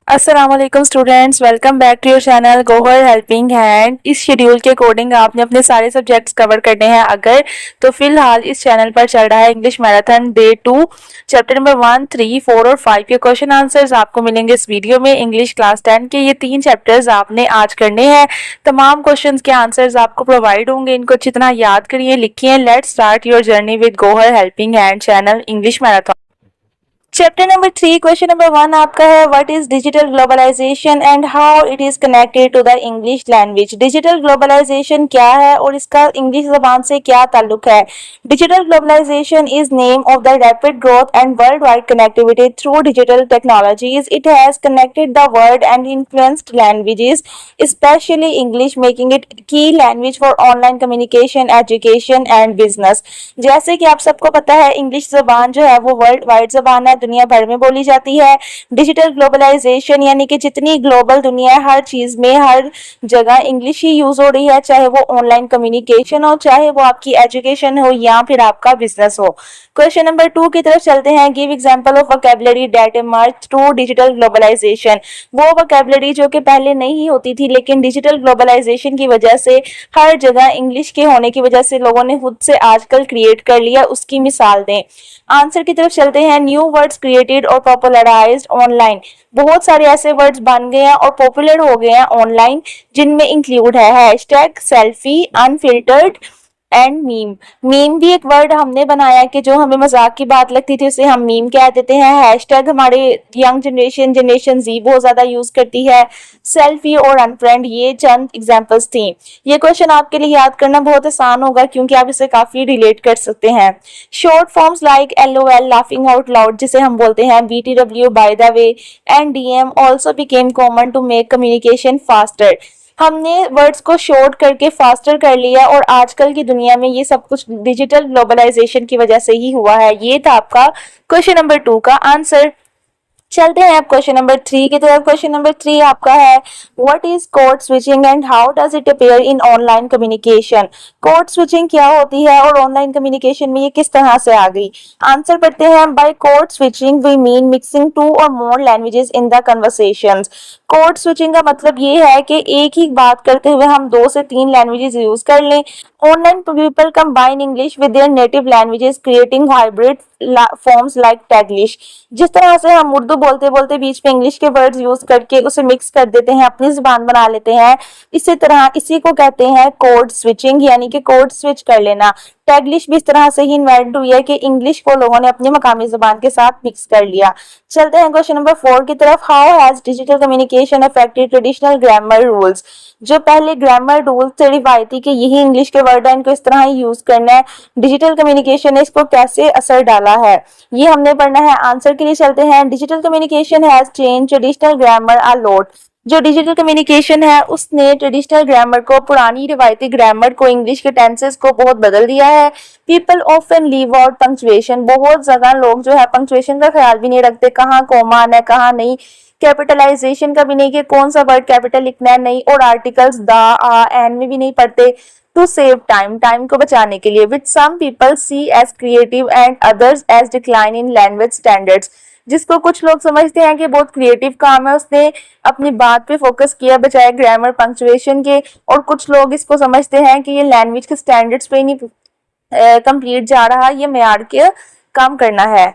अस्सलाम वालेकुम students, welcome back to your channel Gohar helping hand. इस शेड्यूल के अकॉर्डिंग आपने अपने सारे सब्जेक्ट्स कवर करने हैं अगर तो फिलहाल इस चैनल पर चल रहा है English marathon day 2 chapter number 1, 3, 4 और 5 के क्वेश्चन आंसर्स आपको मिलेंगे इस वीडियो में। इंग्लिश क्लास 10 के ये 3 चैप्टर्स आपने आज करने हैं। तमाम क्वेश्चंस के आंसर्स आपको प्रोवाइड होंगे, इनको अच्छी तरह याद करिए, लिखिए। Let's start your journey with Gohar helping hand channel English marathon. Chapter number 3 question number 1 आपका है what is digital globalization and how it is connected to the English language. Digital globalization क्या है और इसका इंग्लिश जबान से क्या ताल्लुक है। Digital globalisation is name of the rapid growth and worldwide connectivity through digital technologies. It has connected the world and influenced languages specially English, making it key language for online communication, education and business. जैसे कि आप सबको पता है English जबान जो है वो वर्ल्ड वाइड जबान है, दुनिया भर में बोली जाती है। डिजिटल ग्लोबलाइजेशन यानी कि जितनी ग्लोबल दुनिया है हर चीज में हर जगह इंग्लिश ही यूज हो रही है, चाहे वो ऑनलाइन कम्युनिकेशन हो, चाहे वो आपकी एजुकेशन हो या फिर आपका बिजनेस हो। क्वेश्चन नंबर 2 की तरफ चलते हैं। Give example of vocabulary that emerge through digital globalization. वो वोकैबुलरी जो कि पहले नहीं होती थी लेकिन डिजिटल ग्लोबलाइजेशन की वजह से हर जगह इंग्लिश के होने की वजह से लोगों ने खुद से आजकल क्रिएट कर लिया, उसकी मिसाल दें। आंसर की तरफ चलते हैं। न्यू वर्ड्स क्रिएटेड और पॉपुलराइज्ड ऑनलाइन। बहुत सारे ऐसे वर्ड्स बन गए हैं और पॉपुलर हो गए हैं ऑनलाइन, जिनमें इंक्लूड है hashtag, selfie, unfiltered and meme. Meme भी एक वर्ड हमने बनाया कि जो हमें मजाक की बात लगती थी उसे हम मीम कह देते हैं। हैशटैग हमारे यंग जनरेशन जी बहुत ज्यादा यूज करती है। सेल्फी और अनफ्रेंड ये चंद एग्जांपल्स थी। ये क्वेश्चन आपके लिए याद करना बहुत आसान होगा क्योंकि आप इसे काफी रिलेट कर सकते हैं। Short forms like LOL, laughing out loud जिसे हम बोलते हैं, BTW, by the way and DM also became common to make communication faster. हमने वर्ड्स को शॉर्ट करके फास्टर कर लिया और आजकल की दुनिया में ये सब कुछ डिजिटल ग्लोबलाइजेशन की वजह से ही हुआ है। ये था आपका क्वेश्चन नंबर 2 का आंसर। चलते हैं अब क्वेश्चन नंबर 3 की तरफ। क्वेश्चन नंबर 3 आपका है what is code switching and how does it appear in online communication. Code switching क्या होती है और ऑनलाइन कम्युनिकेशन में ये किस तरह से आ गई। आंसर पढ़ते हैं। By code switching we mean mixing two or more languages in the conversations. Code switching का मतलब ये है कि एक ही बात करते हुए हम 2 से 3 लैंग्वेजेस यूज कर लें। Online people combine English with their native languages creating hybrid forms like Taglish. जिस तरह से हम उर्दू बोलते बोलते बीच में इंग्लिश के वर्ड्स यूज करके उसे मिक्स कर देते हैं, अपनी जुबान बना लेते हैं, इसी तरह इसी को कहते हैं कोड स्विचिंग यानी कि कोड स्विच कर लेना। टैगलिश भी इस तरह से ही इन्वेंट हुई है कि इंग्लिश को लोगों ने अपनी मकामी जुबान के साथ मिक्स कर लिया। चलते हैं क्वेश्चन नंबर 4 की तरफ। How has digital communication affected traditional grammar rules. जो पहले ग्रामर रूल्स थे रिवायती के यही इंग्लिश के वर्ड है, इनको इस तरह ही यूज करना है, डिजिटल कम्युनिकेशन ने इसको कैसे असर डाला है ये हमने पढ़ना है। आंसर के लिए चलते हैं। Digital communication has change traditional grammar a lot. जो डिजिटल कम्युनिकेशन है उसने ट्रेडिशनल ग्रामर को, पुरानी रिवायती ग्रामर को, इंग्लिश के टेंसेस को बहुत बदल दिया है। People often leave out punctuation. बहुत ज्यादा लोग जो है पंक्चुएशन का ख्याल भी नहीं रखते, कहाँ कॉमा है कहाँ नहीं, कैपिटलाइजेशन का भी नहीं कि कौन सा वर्ड कैपिटल लिखना है नहीं, और आर्टिकल्स द, आ, एन में भी नहीं पढ़ते। टू सेव टाइम, टाइम को बचाने के लिए। Which some people see as creative and others as decline in language standards. जिसको कुछ लोग समझते हैं कि बहुत क्रिएटिव काम है, उसने अपनी बात पे फोकस किया बजाय ग्रामर पंक्चुएशन के, और कुछ लोग इसको समझते हैं कि ये लैंग्वेज के स्टैंडर्ड्स पे नहीं कंप्लीट जा रहा, ये मेयार के काम करना है।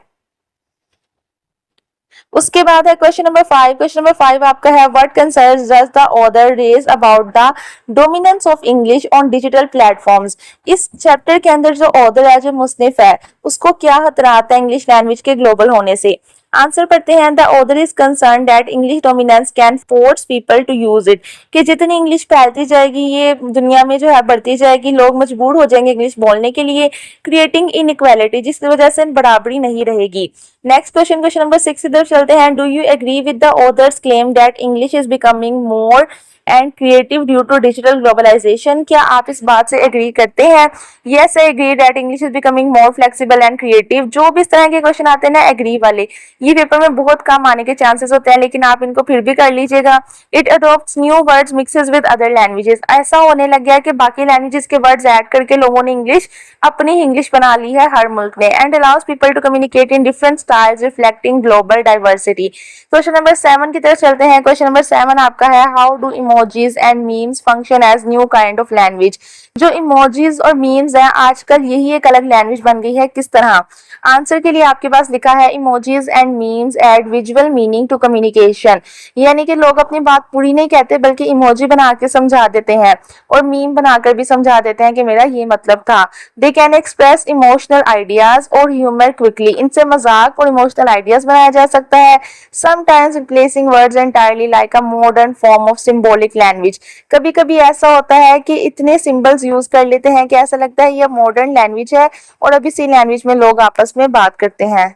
उसके बाद है क्वेश्चन नंबर 5। क्वेश्चन नंबर 5 आपका है what concerns does the author raise about the dominance of English on digital platforms. इस चैप्टर के अंदर जो ऑथर है, जो मुसनिफ है, उसको क्या खतरात है इंग्लिश लैंग्वेज के ग्लोबल होने से। आंसर पढ़ते हैं। The author is concern that English dominance can force people to use it. कि जितनी इंग्लिश फैलती जाएगी ये दुनिया में जो है बढ़ती जाएगी, लोग मजबूर हो जाएंगे इंग्लिश बोलने के लिए, क्रिएटिंग इनइक्वालिटी, जिसकी वजह से बराबरी नहीं रहेगी। नेक्स्ट क्वेश्चन, क्वेश्चन नंबर 6 की तरफ चलते हैं। Do you agree with the author's claim that English is becoming more and creative due to digital globalization. क्या आप इस बात से एग्री करते हैं। Yes, I agree that English is becoming more flexible and creative. जो भी इस तरह के क्वेश्चन आते हैं ना एग्री वाले, ये पेपर में बहुत कम आने के चांसेस होते हैं, लेकिन आप इनको फिर भी कर लीजिएगा। It adopts new words mixes with other languages. ऐसा होने लग गया है कि बाकी लैंग्वेजेस के वर्ड्स ऐड करके लोगों ने इंग्लिश अपनी इंग्लिश बना ली है हर मुल्क ने। And allows people to communicate in different styles reflecting global diversity. Question number 7 की तरफ चलते हैं। क्वेश्चन नंबर 7 आपका है, how do emojis and memes function as new kind of language. जो इमोजीज और मीम्स हैं आजकल यही एक अलग लैंग्वेज बन गई है, किस तरह? आंसर के लिए आपके पास लिखा है, emojis and memes add visual meaning to communication. यानी कि लोग अपनी बात पूरी नहीं कहते बल्कि इमोजी बना के समझा देते हैं और मीम बनाकर भी समझा देते हैं कि मेरा ये मतलब था। They can express emotional ideas और ह्यूमर क्विकली। इनसे मजाक और इमोशनल आइडियाज बनाया जा सकता है। Sometimes replacing words entirely like a modern form of symbolic language. कभी कभी ऐसा होता है कि इतने सिंबल्स यूज कर लेते हैं कि ऐसा लगता है ये मॉडर्न लैंग्वेज है और अब इसी लैंग्वेज में लोग आपस में बात करते हैं।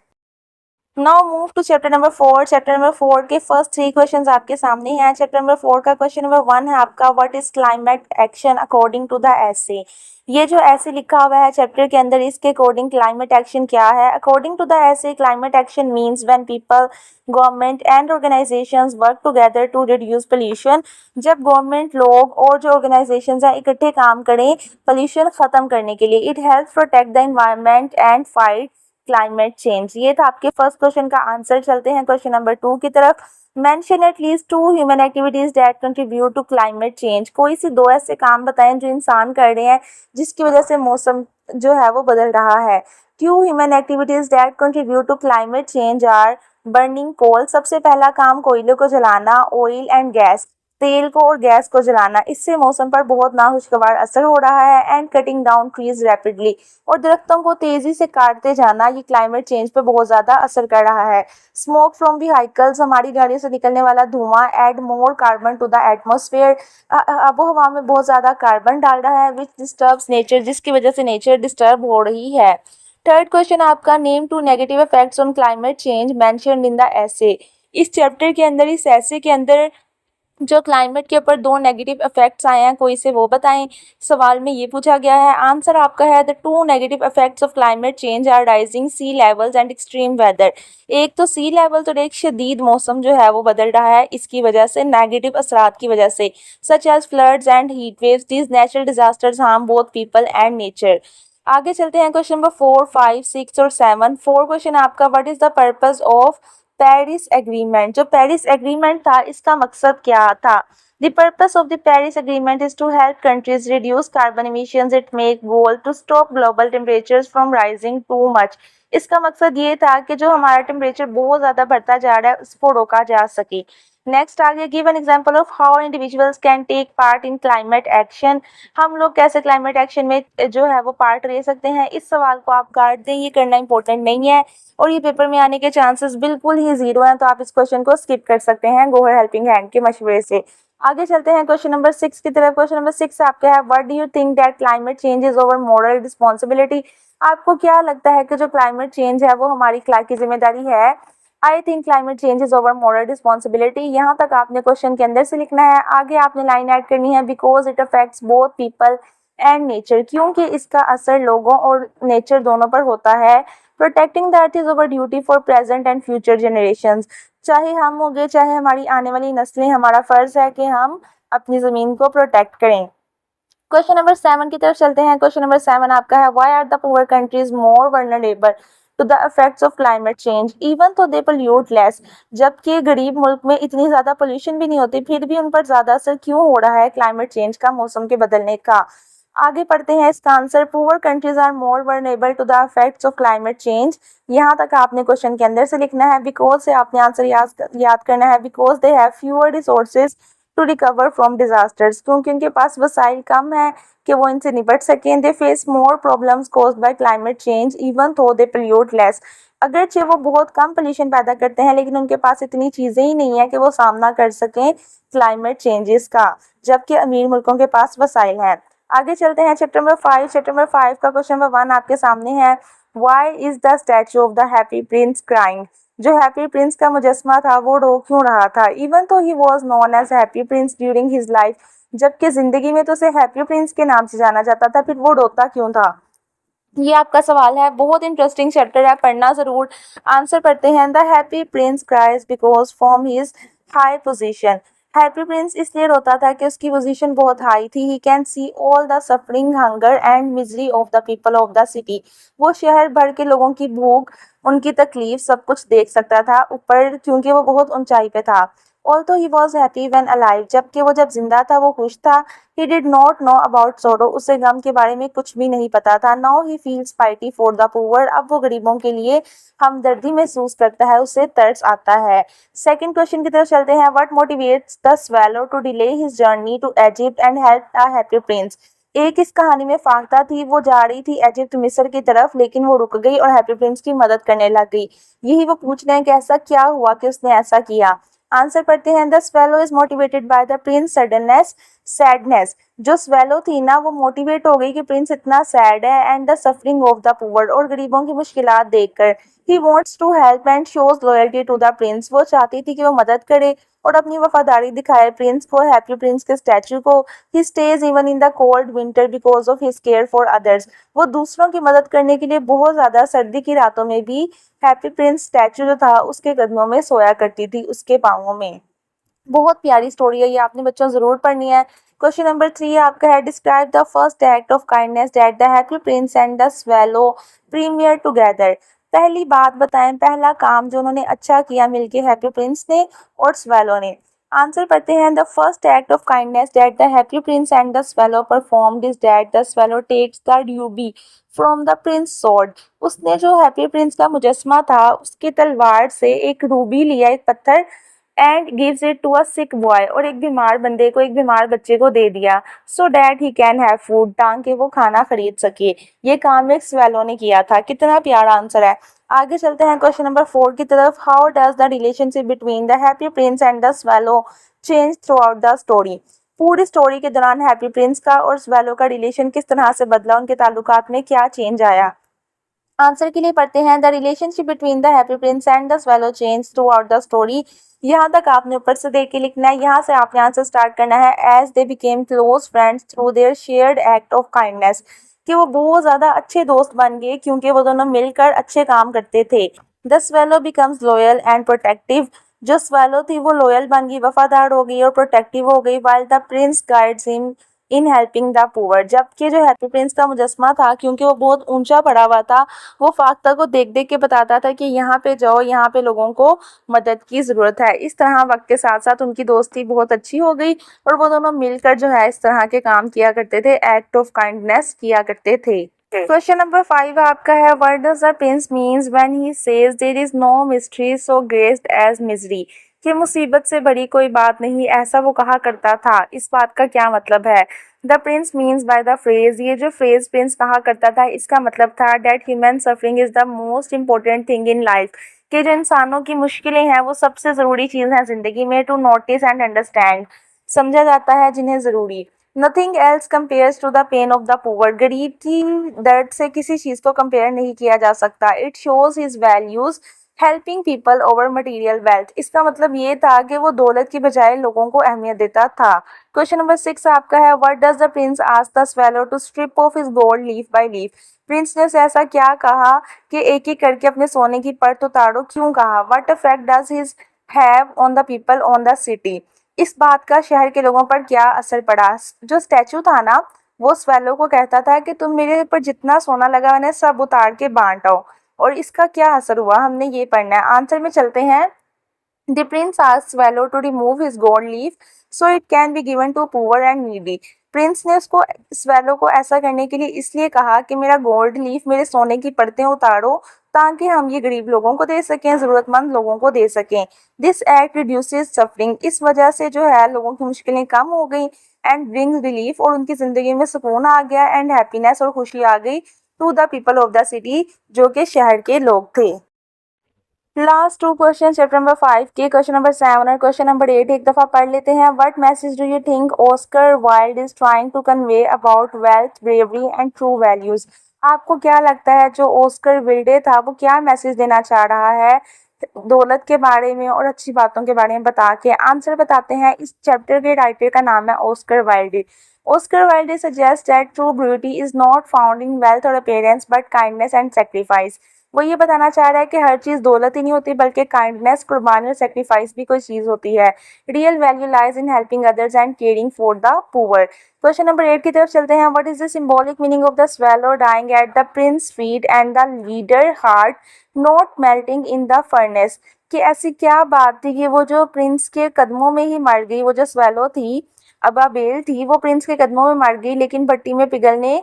Now move to chapter number 4। Chapter number 4 के फर्स्ट 3 क्वेश्चंस आपके सामने हैं। चैप्टर नंबर 4 का क्वेश्चन नंबर 1 है आपका, what is climate action according to the essay. ये जो ऐसे लिखा हुआ है चैप्टर के अंदर, इसके अकॉर्डिंग क्लाइमेट एक्शन क्या है? According to the essay, climate action means when people, government and organizations work together to reduce pollution. जब गवर्नमेंट, लोग और जो ऑर्गेनाइजेशंस हैं इकट्ठे काम करें पोल्यूशन खत्म करने के लिए। It helps protect the environment and fight climate change. ये था आपके फर्स्ट क्वेश्चन का आंसर। चलते हैं क्वेश्चन नंबर 2 की तरफ। Mention at least 2 human activities that contribute to climate change. कोई सी 2 ऐसे काम बताएं जो इंसान कर रहे हैं जिसकी वजह से मौसम जो है वो बदल रहा है। 2 human activities that contribute to climate change are burning coal. सबसे पहला काम कोयले को जलाना, ऑयल एंड गैस, तेल को और गैस को जलाना, इससे मौसम पर बहुत नाखुशगवार असर हो रहा है। And cutting down trees rapidly, और दरख्तों को तेजी से काटते जाना, ये क्लाइमेट चेंज पे बहुत ज्यादा असर कर रहा है। स्मोक फ्रॉम व्हीकल्स, हमारी गाड़ियों से निकलने वाला धुआं, add more carbon to the atmosphere, आबो हवा में बहुत ज्यादा कार्बन डाल रहा है, विच डिस्टर्ब्स नेचर, जिसकी वजह से नेचर डिस्टर्ब हो रही है। थर्ड क्वेश्चन आपका, name 2 negative effects on climate change mentioned in the essay. इस चैप्टर के अंदर, इस एसे के अंदर जो क्लाइमेट के ऊपर 2 नेगेटिव इफेक्ट्स आए हैं, कोई से वो बताएं। सवाल में ये पूछा गया है। आंसर आपका है, the 2 negative effects of climate change are rising sea levels and extreme weather. एक तो सी लेवल, तो एक शदीद मौसम जो है वो बदल रहा है इसकी वजह से, नेगेटिव असरात की वजह से, such as floods and heat waves. These natural disasters harm both people and nature. आगे चलते हैं क्वेश्चन नंबर 4, 5, 6 और 7। 4 क्वेश्चन आपका, what is the purpose of Paris agreement. जो पेरिस एग्रीमेंट था इसका मकसद क्या था? The purpose of the Paris Agreement is to help countries reduce carbon emissions. It make goal to stop global temperatures from rising too much. इसका मकसद ये था कि जो हमारा टेम्परेचर बहुत ज़्यादा बढ़ता जा रहा है उसको रोका जा सके। नेक्स्ट आगे, give an example of how individuals can take part in climate action. हम लोग कैसे क्लाइमेट एक्शन में जो है वो पार्ट ले सकते हैं। इस सवाल को आप काट दें, ये करना इंपॉर्टेंट नहीं है और ये पेपर में आने के चांसेस बिल्कुल ही 0 हैं, तो आप इस क्वेश्चन को स्किप कर सकते हैं गोहर हेल्पिंग हैंड के मशवरे से। आगे चलते हैं क्वेश्चन नंबर 6 की तरफ। क्वेश्चन नंबर 6 आपका है, what do you think that climate change is over moral responsibility. आपको क्या लगता है कि जो क्लाइमेट चेंज है वो हमारी की जिम्मेदारी है? I think climate change is over moral responsibility. यहाँ तक आपने क्वेश्चन के अंदर से लिखना है। आगे आपने लाइन ऐड करनी है, because it affects both people and nature, क्योंकि इसका असर लोगों और नेचर दोनों पर होता है। Protecting the earth is over duty for present and future generations. चाहे हम हो गए चाहे हमारी आने वाली नस्लें, हमारा फर्ज है कि हम अपनी ज़मीन को प्रोटेक्ट करें। क्वेश्चन नंबर 7 की तरफ चलते हैं। क्वेश्चन नंबर 7 आपका है, why are the poor countries more vulnerable to the effects of climate change even though they pollute less. जबकि गरीब मुल्क में इतनी ज़्यादा पोल्यूशन भी नहीं होती, फिर भी उन पर ज़्यादा असर क्यों हो रहा है क्लाइमेट चेंज का, मौसम के बदलने का? आगे पढ़ते हैं इसका answer. Poor countries are more vulnerable to the effects of climate change. यहाँ तक आपने क्वेश्चन के अंदर से लिखना है। बिकॉज से आपने आंसर याद करना है। Because they have fewer resources to recover from disasters, क्योंकि उनके पास वसाइल कम है कि वो इनसे निपट सकें। They face more problems caused by climate change even थो दे पोल्यूट लेस। अगरचे वो बहुत कम पोल्यूशन पैदा करते हैं लेकिन उनके पास इतनी चीज़ें ही नहीं है कि वो सामना कर सकें क्लाइमेट चेंजेस का, जबकि अमीर मुल्कों के पास वसाइल हैं। आगे चलते हैं चैप्टर नंबर 5। चैप्टर नंबर 5 का क्वेश्चन नंबर 1 आपके सामने है, why is the statue of the happy Prince crying. जो हैप्पी प्रिंस का मुजस्मा था वो रो क्यों रहा था? Even though he was known as happy prince during his life, जबकि जिंदगी में तो उसे हैप्पी प्रिंस के नाम से जाना जाता था, फिर वो रोता क्यों था? ये आपका सवाल है, बहुत इंटरेस्टिंग चैप्टर है, पढ़ना जरूर। आंसर पढ़ते हैं। The happy Prince cries because from his high position. Happy Prince इसलिए रोता था कि उसकी पोजीशन बहुत हाई थी। He can see all the suffering, hunger and misery of the people of the city. वो शहर भर के लोगों की भूख, उनकी तकलीफ सब कुछ देख सकता था ऊपर, क्योंकि वो बहुत ऊंचाई पे था। Although he was happy when alive, जबकि वो जब जिंदा था वो खुश था। He did not know about सोरो, उसे गम के बारे में कुछ भी नहीं पता था। Now he feels पाइटी for the poor, अब वो गरीबों के लिए हमदर्दी महसूस करता है, उसे तरस आता है। सेकंड क्वेश्चन की तरफ चलते हैं। What motivates the swallow to delay his journey to Egypt and help the happy prince. एक इस कहानी में फाख्ता थी, वो जा रही थी इजिप्ट मिस्र की तरफ, लेकिन वो रुक गई और हैप्पी प्रिंस की मदद करने लग गई। यही वो पूछ रहे हैं कि ऐसा क्या हुआ कि उसने ऐसा किया। आंसर पढ़ते हैं। The swallow is motivated by the Prince sadness. जो स्वेलो थी ना, वो मोटिवेट हो गई कि प्रिंस इतना सैड है, and the suffering of the poor, और गरीबों की मुश्किलात देखकर। He wants to help and shows loyalty to the prince. वो चाहती थी कि वो मदद करे और अपनी वफादारी दिखाए प्रिंस को, हैप्पी प्रिंस के स्टैचू को। He stayed even in the cold winter because of his care for others. वो दूसरों की मदद करने के लिए बहुत ज्यादा सर्दी की रातों में भी हैप्पी प्रिंस स्टैचू जो था उसके कदमों में सोया करती थी, उसके पाँवों में। बहुत प्यारी स्टोरी है, ये आपने बच्चों जरूर पढ़नी है। क्वेश्चन नंबर 3 आपका है। Describe the first act of kindness that the happy prince and the swallow premier together. पहली बात बताएं, पहला काम जो उन्होंने अच्छा किया मिलके हैप्पी प्रिंस ने और स्वेलो ने। आंसर पढ़ते हैं। The first act of kindness that the happy prince and the swallow performed is that the swallow takes the ruby from the prince sword. उसने जो हैप्पी प्रिंस का मुजस्मा था उसके तलवार से एक रूबी लिया, एक पत्थर, and gives it to a sick boy, और एक बीमार बंदे को, एक बीमार बच्चे को दे दिया, so that he can have food, ताकि वो खाना खरीद सके। ये काम एक स्वेलो ने किया था। कितना प्यारा आंसर है। आगे चलते हैं क्वेश्चन नंबर 4 की तरफ। How does the relationship between the happy prince and the swallow change through out the story. पूरी स्टोरी के दौरान हैप्पी प्रिंस का और स्वेलो का रिलेशन किस तरह से बदला, उनके ताल्लुकात में क्या चेंज आया। आंसर के लिए पढ़ते हैं। The relationship between the happy prince and the swallow change through out the story. यहाँ तक आपने ऊपर से देख के लिखना है, यहाँ से आपने आंसर स्टार्ट करना है। As they became close friends through their shared act of kindness, कि वो बहुत ज्यादा अच्छे दोस्त बन गए क्योंकि वो दोनों मिलकर अच्छे काम करते थे। The swallow becomes loyal and protective. जो स्वेलो थी वो लॉयल बन गई, वफादार हो गई और प्रोटेक्टिव हो गई। While the Prince guides him in helping the poor. जबकि जो हैप्पी प्रिंस का मुजस्मा था, क्योंकि वो बहुत ऊंचा पड़ा हुआ था, वो फाख्ता को देख देख के बताता था कि यहाँ पे जाओ, यहाँ पे लोगों को मदद की ज़रूरत है। इस तरह वक्त के साथ साथ उनकी दोस्ती बहुत अच्छी हो गई और वो दोनों मिलकर जो है इस तरह के काम किया करते थे, एक्ट ऑफ काइंडनेस किया करते थे। क्वेश्चन नंबर 5 आपका है। What does the prince means when he says there is no mystery so great as misery. कि मुसीबत से बड़ी कोई बात नहीं, ऐसा वो कहा करता था। इस बात का क्या मतलब है। The prince means by the phrase, ये जो फ्रेज प्रिंस कहा करता था इसका मतलब था that human suffering is the most important thing in life, कि जो इंसानों की मुश्किलें हैं वो सबसे ज़रूरी चीज़ है ज़िंदगी में। टू नोटिस एंड अंडरस्टैंड, समझा जाता है जिन्हें ज़रूरी। Nothing else compares to the pain of the poor, गरीब की दर्द से किसी चीज़ को कंपेयर नहीं किया जा सकता। It shows his values helping people over material wealth, इसका मतलब ये था कि वो दौलत की बजाय लोगों को अहमियत देता था। क्वेश्चन नंबर 6 आपका है। What does the prince ask the swallow to strip off his gold leaf by leaf. Prince ने उसे ऐसा क्या कहा कि एक एक करके अपने सोने की परत उतारो, क्यों कहा। What effect does his have on the people on the city, इस बात का शहर के लोगों पर क्या असर पड़ा। जो स्टैचू था ना, वो स्वेलो को कहता था कि तुम मेरे ऊपर जितना सोना लगा मैंने सब उतार के बांट आओ, और इसका क्या असर हुआ हमने ये पढ़ना है। आंसर में चलते हैं। The prince asked Swallow to remove his gold leaf so it can be given to poor and needy. Prince ने उसको स्वेलो को ऐसा करने के लिए इसलिए कहा कि मेरा गोल्ड लीफ, मेरे सोने की परतें उतारो ताकि हम ये गरीब लोगों को दे सकें, ज़रूरतमंद लोगों को दे सकें। दिस एक्ट रिड्यूसेस सफरिंग, इस वजह से जो है लोगों की मुश्किलें कम हो गई। एंड ब्रिंग्स रिलीफ, और उनकी ज़िंदगी में सुकून आ गया। एंड हैप्पीनेस, और खुशी आ गई to the people of the city, जो कि शहर के लोग थे। Last two question chapter number 5 के, क्वेश्चन नंबर 7 और क्वेश्चन नंबर 8 एक दफ़ा पढ़ लेते हैं। What message do you think Oscar Wilde is trying to convey about wealth, bravery and true values. आपको क्या लगता है जो ऑस्कर विल्डे था वो क्या मैसेज देना चाह रहा है दौलत के बारे में और अच्छी बातों के बारे में बता के आंसर बताते हैं। इस चैप्टर के राइटर का नाम है Oscar Wilde. Oscar Wilde suggest that true beauty is not found in wealth or appearance but kindness and sacrifice. वो ये बताना चाह रहा है कि हर चीज़ दौलत ही नहीं होती बल्कि काइंडनेस, कुर्बानी और सेक्रीफाइस भी कोई चीज़ होती है। Real value lies in helping others and caring for the poor. Question number 8 की तरफ चलते हैं। What is the symbolic meaning of the swallow dying at the prince feet and the leader heart not melting in the furnace. कि ऐसी क्या बात थी कि वो जो प्रिंस के कदमों में ही मर गई, वो जो स्वेलो थी, अबाबेल थी, वो प्रिंस के कदमों में मर गई लेकिन भट्टी में पिघलने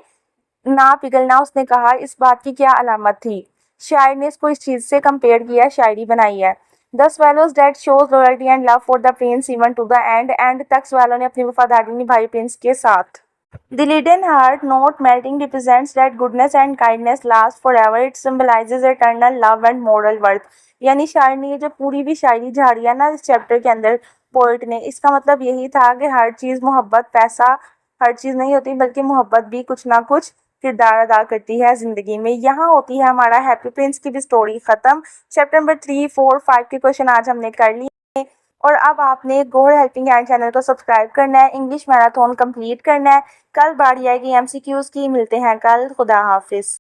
ना पिघलना, उसने कहा इस बात की क्या अलामत थी। शायर ने इसको इस चीज से कंपेयर किया, शायरी बनाई है। The swallow's death shows loyalty and love for the prince even to the end तक स्वेलो ने अपनी वफादारी निभाई प्रिंस के साथ। The leaden heart not melting represents that goodness and kindness last forever. It symbolizes eternal love and moral worth. यानी शायर ने ये जो पूरी भी शायरी झाड़ी है ना इस चैप्टर के अंदर, पोइट ने, इसका मतलब यही था कि हर चीज़, मोहब्बत, पैसा हर चीज़ नहीं होती बल्कि मोहब्बत भी कुछ ना कुछ किरदार अदा करती है ज़िंदगी में। यहाँ होती है हमारा हैप्पी प्रिंस की भी स्टोरी ख़त्म। चैप्टर नंबर 3, 4, 5 के क्वेश्चन आज हमने कर लिए और अब आपने गौहर हेल्पिंग हैंड चैनल को सब्सक्राइब करना है, इंग्लिश मैराथन कंप्लीट करना है। कल बारी आएगी एमसीक्यूज़ की। मिलते हैं कल। खुदा हाफिज़।